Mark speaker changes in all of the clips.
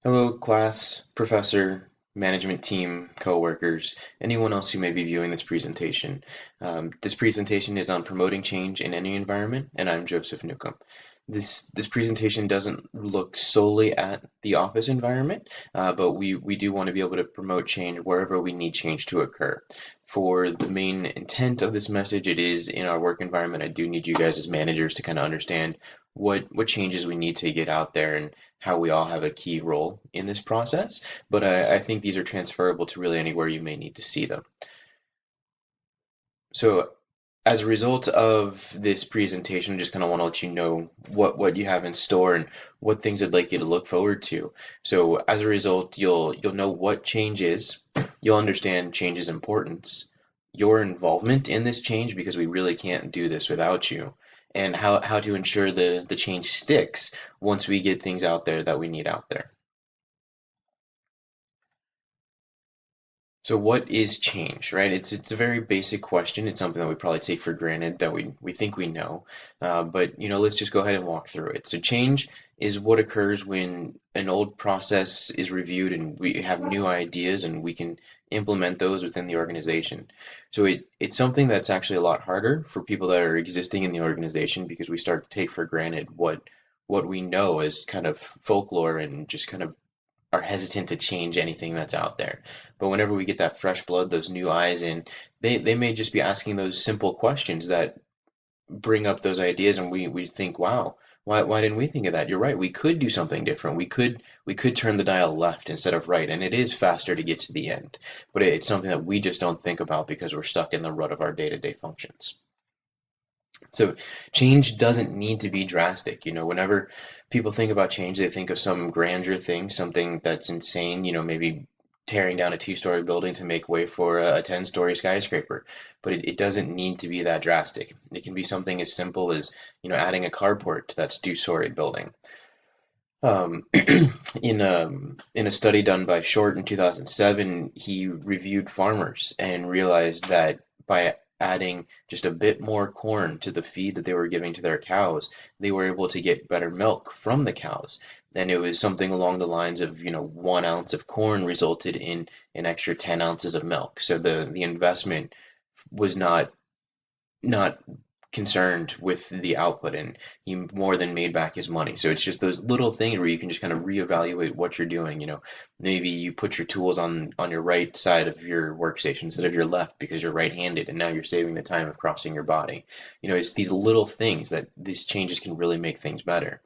Speaker 1: Hello, class, professor, management team, coworkers, anyone else who may be viewing this presentation. This presentation is on promoting change in any environment, and I'm Joseph Newcomb. This presentation doesn't look solely at the office environment, but we do want to be able to promote change wherever we need change to occur. For the main intent of this message, it is in our work environment. I do need you guys as managers to kind of understand what changes we need to get out there and how we all have a key role in this process, but I think these are transferable to really anywhere you may need to see them. So as a result of this presentation, I just kind of want to let you know what you have in store and what things I'd like you to look forward to. So as a result, you'll know what change is, you'll understand change's importance, your involvement in this change because we really can't do this without you, and how to ensure the change sticks once we get things out there that we need out there. So what is change, right? It's a very basic question. It's something that we probably take for granted that we think we know, but let's just go ahead and walk through it. So change is what occurs when an old process is reviewed and we have new ideas and we can implement those within the organization. So it's something that's actually a lot harder for people that are existing in the organization because we start to take for granted what we know as kind of folklore and just kind of are hesitant to change anything that's out there. But whenever we get that fresh blood, those new eyes in, they may just be asking those simple questions that bring up those ideas and we think, wow, why didn't we think of that? You're right, we could do something different. We could turn the dial left instead of right, and it is faster to get to the end. But it's something that we just don't think about because we're stuck in the rut of our day-to-day functions. So change doesn't need to be drastic. Whenever people think about change, they think of some grandeur thing, something that's insane, maybe tearing down a two-story building to make way for a 10-story skyscraper. But it doesn't need to be that drastic. It can be something as simple as, adding a carport to that two-story building. Um, in a study done by Short in 2007, he reviewed farmers and realized that by adding just a bit more corn to the feed that they were giving to their cows, they were able to get better milk from the cows. And it was something along the lines of, 1 ounce of corn resulted in an extra 10 ounces of milk. So the investment was not concerned with the output and he more than made back his money. So it's just those little things where you can just kind of reevaluate what you're doing. Maybe you put your tools on your right side of your workstation instead of your left because you're right-handed and now you're saving the time of crossing your body. It's these little things that these changes can really make things better.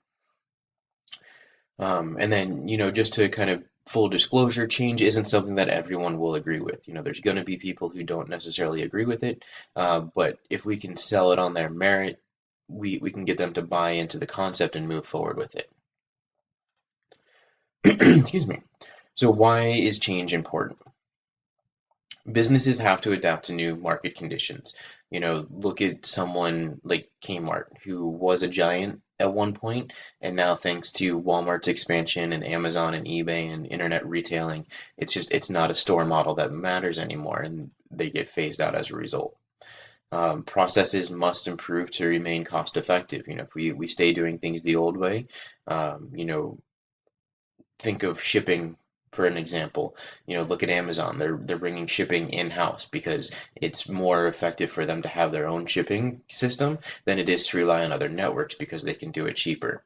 Speaker 1: And then, just to kind of full disclosure, change isn't something that everyone will agree with. There's going to be people who don't necessarily agree with it, but if we can sell it on their merit, we can get them to buy into the concept and move forward with it. Excuse me. So why is change important? Businesses have to adapt to new market conditions. Look at someone like Kmart, who was a giant at one point, and now thanks to Walmart's expansion and Amazon and eBay and internet retailing, it's not a store model that matters anymore, and they get phased out as a result. Processes must improve to remain cost effective. If we stay doing things the old way, think of shipping for an example. Look at Amazon. They're bringing shipping in-house because it's more effective for them to have their own shipping system than it is to rely on other networks because they can do it cheaper.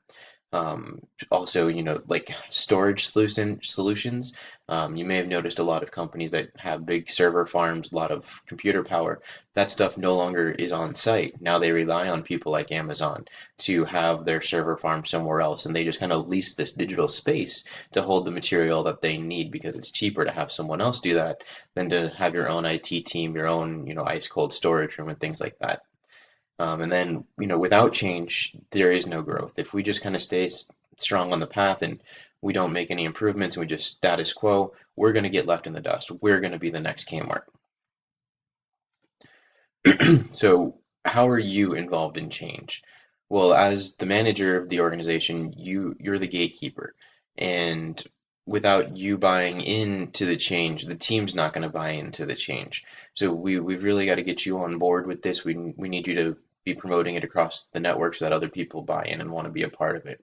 Speaker 1: Also, like storage solutions. You may have noticed a lot of companies that have big server farms, a lot of computer power. That stuff no longer is on site. Now they rely on people like Amazon to have their server farm somewhere else, and they just kind of lease this digital space to hold the material that they need because it's cheaper to have someone else do that than to have your own IT team, your own, ice cold storage room and things like that. And then, without change, there is no growth. If we just kind of stay strong on the path and we don't make any improvements and we just status quo, we're going to get left in the dust. We're going to be the next Kmart. So, how are you involved in change? Well, as the manager of the organization, you're the gatekeeper. And without you buying into the change, the team's not going to buy into the change. So we've really got to get you on board with this. We need you to be promoting it across the network so that other people buy in and want to be a part of it.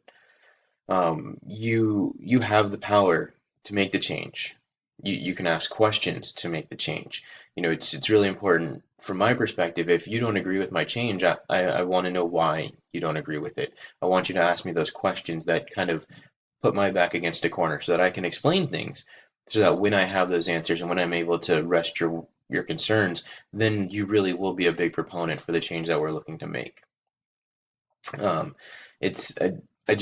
Speaker 1: You have the power to make the change. You can ask questions to make the change. It's really important from my perspective. If you don't agree with my change, I want to know why you don't agree with it. I want you to ask me those questions that kind of put my back against a corner so that I can explain things, so that when I have those answers and when I'm able to rest your concerns, then you really will be a big proponent for the change that we're looking to make. Um, it's I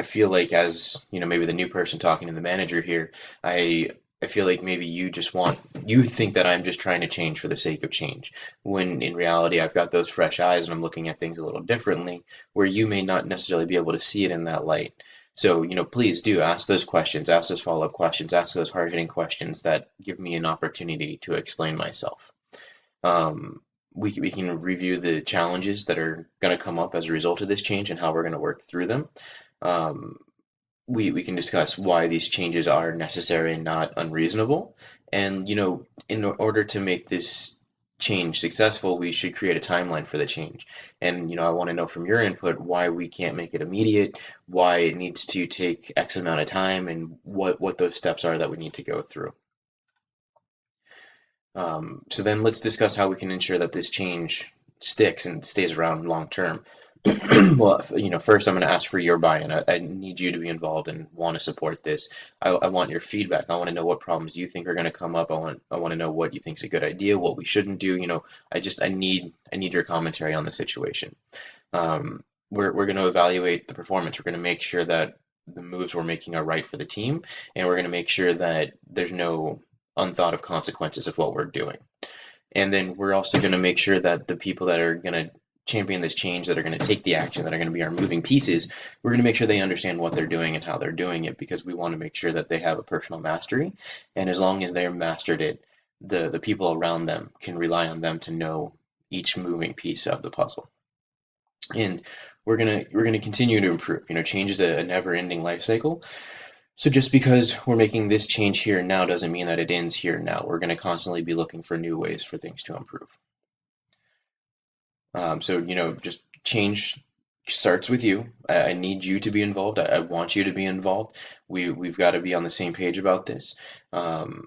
Speaker 1: feel like, as maybe the new person talking to the manager here, I I feel like maybe you think that I'm just trying to change for the sake of change, when in reality I've got those fresh eyes and I'm looking at things a little differently, where you may not necessarily be able to see it in that light. So, please do ask those questions, ask those follow-up questions, ask those hard-hitting questions that give me an opportunity to explain myself. Um, we can review the challenges that are going to come up as a result of this change and how we're going to work through them. Um, we can discuss why these changes are necessary and not unreasonable. And, in order to make this change successful, we should create a timeline for the change. And, I want to know from your input why we can't make it immediate, why it needs to take X amount of time, and what those steps are that we need to go through. So then let's discuss how we can ensure that this change sticks and stays around long term. Well, first I'm going to ask for your buy-in. I need you to be involved and want to support this. I want your feedback. I want to know what problems you think are going to come up. I want to know what you think is a good idea, what we shouldn't do. I need your commentary on the situation. Um, we're going to evaluate the performance. We're going to make sure that the moves we're making are right for the team, and we're going to make sure that there's no unthought of consequences of what we're doing. And then we're also going to make sure that the people that are going to champion this change, that are going to take the action, that are going to be our moving pieces, we're going to make sure they understand what they're doing and how they're doing it, because we want to make sure that they have a personal mastery. And as long as they're mastered it, the people around them can rely on them to know each moving piece of the puzzle. And we're gonna continue to improve. Change is a never-ending life cycle. So just because we're making this change here now doesn't mean that it ends here now. We're going to constantly be looking for new ways for things to improve. So, just change starts with you. I need you to be involved. I want you to be involved. We've got to be on the same page about this. Um,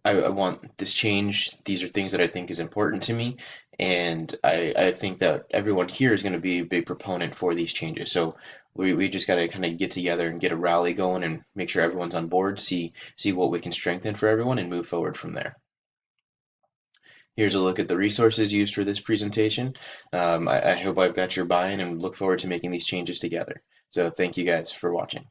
Speaker 1: I want this change. These are things that I think is important to me, and I think that everyone here is going to be a big proponent for these changes. So we just got to kind of get together and get a rally going and make sure everyone's on board, see what we can strengthen for everyone, and move forward from there. Here's a look at the resources used for this presentation. I hope I've got your buy-in and look forward to making these changes together. So thank you guys for watching.